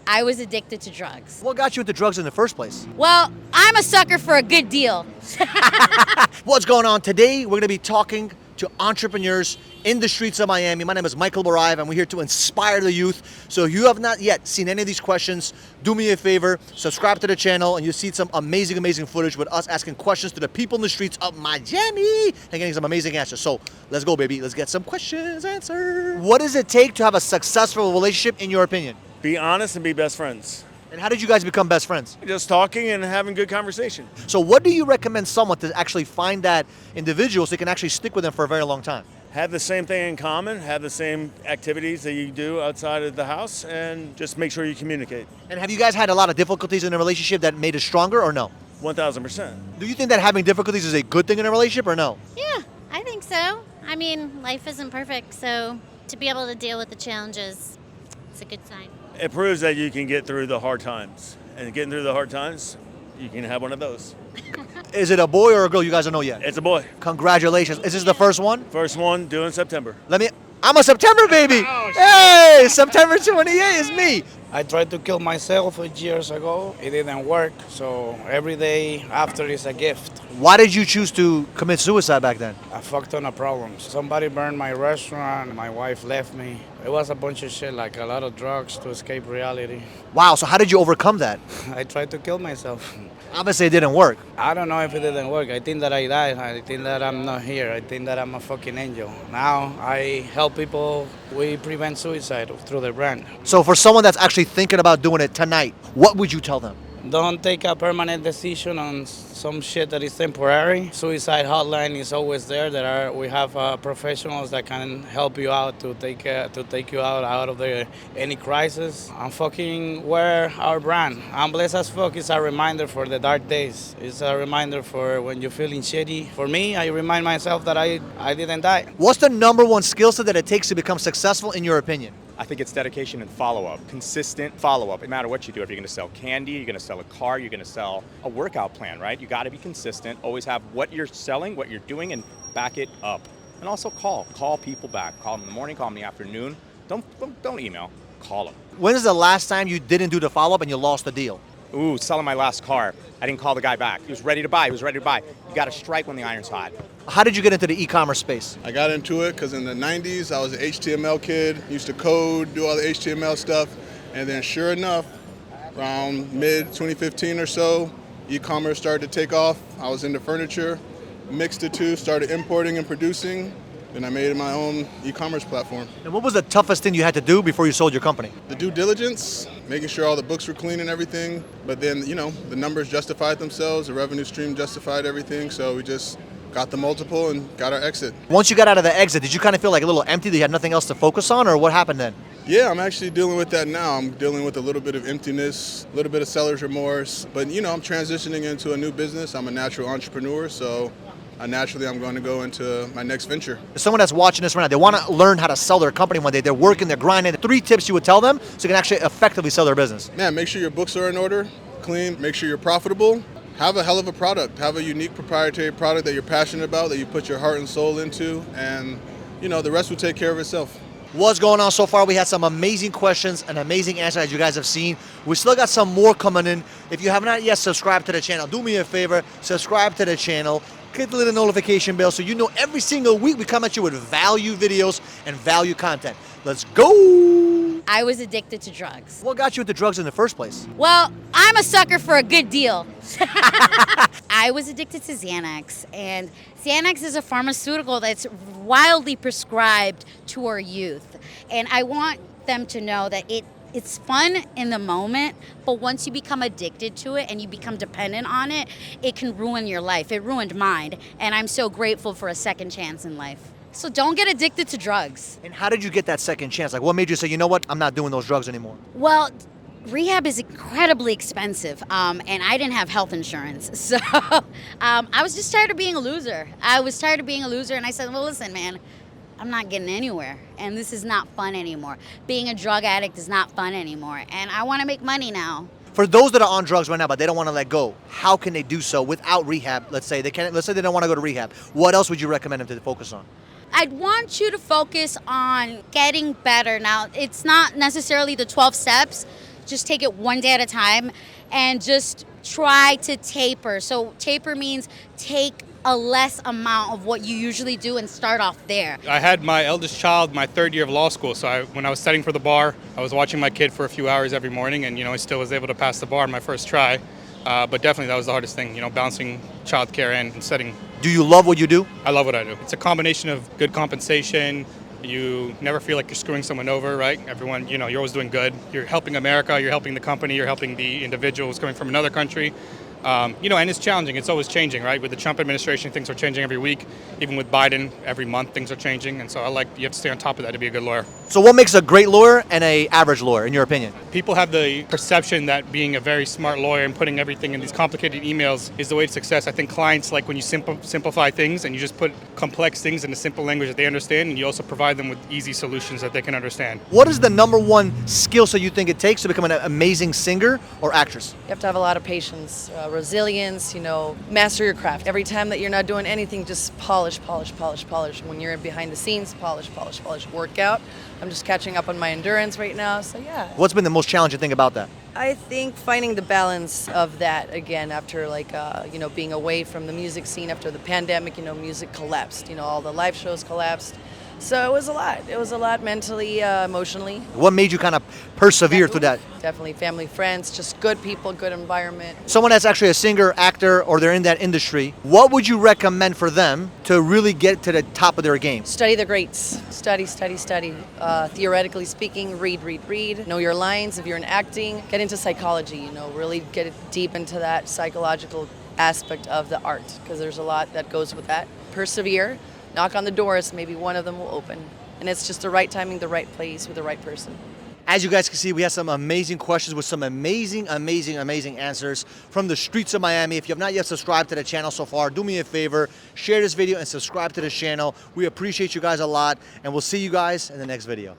I was addicted to drugs. What got you into drugs in the first place? Well, I'm a sucker for a good deal. What's going on? Today, we're going to be talking to entrepreneurs in the streets of Miami. My name is Michael Barayev, and we're here to inspire the youth. So if you have not yet seen any of these questions, do me a favor, subscribe to the channel, and you'll see some amazing, amazing footage with us asking questions to the people in the streets of Miami and getting some amazing answers. So let's go, baby. Let's get some questions answered. What does it take to have a successful relationship, in your opinion? Be honest and be best friends. And how did you guys become best friends? Just talking and having good conversation. So what do you recommend someone to actually find that individual so they can actually stick with them for a very long time? Have the same thing in common, have the same activities that you do outside of the house, and just make sure you communicate. And have you guys had a lot of difficulties in a relationship that made it stronger, or no? 1000%. Do you think that having difficulties is a good thing in a relationship, or no? Yeah, I think so. I mean, life isn't perfect, so to be able to deal with the challenges, it's a good sign. It proves that you can get through the hard times. And getting through the hard times, you can have one of those. Is it a boy or a girl? You guys don't know yet. It's a boy. Congratulations. Is this the first one? First one due in September. I'm a September baby. Oh, Hey, September 28 is me. I tried to kill myself years ago. It didn't work, so every day after is a gift. Why did you choose to commit suicide back then? I fucked ton of problems. Somebody burned my restaurant, my wife left me. It was a bunch of shit, like a lot of drugs to escape reality. Wow, so how did you overcome that? I tried to kill myself. Obviously it didn't work. I don't know if it didn't work. I think that I died. I think that I'm not here. I think that I'm a fucking angel. Now I help people. We prevent suicide through the brand. So for someone that's actually thinking about doing it tonight, what would you tell them? Don't take a permanent decision on some shit that is temporary. Suicide hotline is always there. We have professionals that can help you out to take you out of any crisis. And fucking wear our brand. I'm blessed as fuck. It's a reminder for the dark days. It's a reminder for when you're feeling shitty. For me, I remind myself that I didn't die. What's the number one skill set that it takes to become successful, in your opinion? I think it's dedication and follow-up, consistent follow-up. No matter what you do, if you're gonna sell candy, you're gonna sell a car, you're gonna sell a workout plan, right? You gotta be consistent, always have what you're selling, what you're doing, and back it up. And also call people back. Call them in the morning, call them in the afternoon. Don't email, call them. When is the last time you didn't do the follow-up and you lost the deal? Ooh, selling my last car. I didn't call the guy back. He was ready to buy, You gotta strike when the iron's hot. How did you get into the e-commerce space? I got into it because in the 90s, I was an HTML kid, used to code, do all the HTML stuff, and then sure enough, around mid-2015 or so, e-commerce started to take off. I was into furniture, mixed the two, started importing and producing, then I made my own e-commerce platform. And what was the toughest thing you had to do before you sold your company? The due diligence, making sure all the books were clean and everything, but then, the numbers justified themselves, the revenue stream justified everything, so we just got the multiple and got our exit. Once you got out of the exit, did you kind of feel like a little empty, that you had nothing else to focus on, or what happened then? Yeah, I'm actually dealing with that now. I'm dealing with a little bit of emptiness, a little bit of seller's remorse, but I'm transitioning into a new business. I'm a natural entrepreneur, so naturally I'm going to go into my next venture. Someone that's watching this right now, they want to learn how to sell their company one day. They're working, they're grinding. 3 tips you would tell them so they can actually effectively sell their business. Man, make sure your books are in order, clean, make sure you're profitable. Have a hell of a product. Have a unique proprietary product that you're passionate about, that you put your heart and soul into, and the rest will take care of itself. What's going on so far? We had some amazing questions and amazing answers, as you guys have seen. We still got some more coming in. If you have not yet subscribed to the channel, do me a favor, subscribe to the channel, click the little notification bell so you know every single week we come at you with value videos and value content. Let's go! I was addicted to drugs. What got you into drugs in the first place? Well, I'm a sucker for a good deal. I was addicted to Xanax, and Xanax is a pharmaceutical that's wildly prescribed to our youth. And I want them to know that it's fun in the moment, but once you become addicted to it and you become dependent on it, it can ruin your life. It ruined mine, and I'm so grateful for a second chance in life. So don't get addicted to drugs. And how did you get that second chance? Like, what made you say, you know what, I'm not doing those drugs anymore? Well, rehab is incredibly expensive, and I didn't have health insurance. So I was just tired of being a loser. And I said, well, listen, man, I'm not getting anywhere, and this is not fun anymore. Being a drug addict is not fun anymore, and I want to make money now. For those that are on drugs right now, but they don't want to let go, how can they do so without rehab? Let's say they don't want to go to rehab. What else would you recommend them to focus on? I'd want you to focus on getting better. Now, it's not necessarily the 12 steps. just take it one day at a time and just try to taper. So taper means take a less amount of what you usually do and start off there. I had my eldest child my third year of law school, so when I was studying for the bar, I was watching my kid for a few hours every morning, and I still was able to pass the bar on my first try. But definitely that was the hardest thing, balancing childcare and studying. Do you love what you do? I love what I do. It's a combination of good compensation. You never feel like you're screwing someone over, right? Everyone, you're always doing good. You're helping America, you're helping the company, you're helping the individuals coming from another country. And it's challenging. It's always changing, right? With the Trump administration, things are changing every week. Even with Biden, every month things are changing. And so you have to stay on top of that to be a good lawyer. So what makes a great lawyer and an average lawyer, in your opinion? People have the perception that being a very smart lawyer and putting everything in these complicated emails is the way to success. I think clients like when you simplify things and you just put complex things in a simple language that they understand, and you also provide them with easy solutions that they can understand. What is the number one skill set you think it takes to become an amazing singer or actress? You have to have a lot of patience, resilience, master your craft. Every time that you're not doing anything, just polish. When you're behind the scenes, polish. Work out. I'm just catching up on my endurance right now, so yeah. What's been the most challenging thing about that? I think finding the balance of that again after being away from the music scene after the pandemic, music collapsed, all the live shows collapsed. So it was a lot. It was a lot mentally, emotionally. What made you kind of persevere through that? Definitely family, friends, just good people, good environment. Someone that's actually a singer, actor, or they're in that industry, what would you recommend for them to really get to the top of their game? Study the greats. Study. Theoretically speaking, read. Know your lines. If you're in acting, get into psychology, really get deep into that psychological aspect of the art, because there's a lot that goes with that. Persevere. Knock on the doors, maybe one of them will open. And it's just the right timing, the right place, with the right person. As you guys can see, we have some amazing questions with some amazing answers from the streets of Miami. If you have not yet subscribed to the channel so far, do me a favor, share this video and subscribe to the channel. We appreciate you guys a lot, and we'll see you guys in the next video.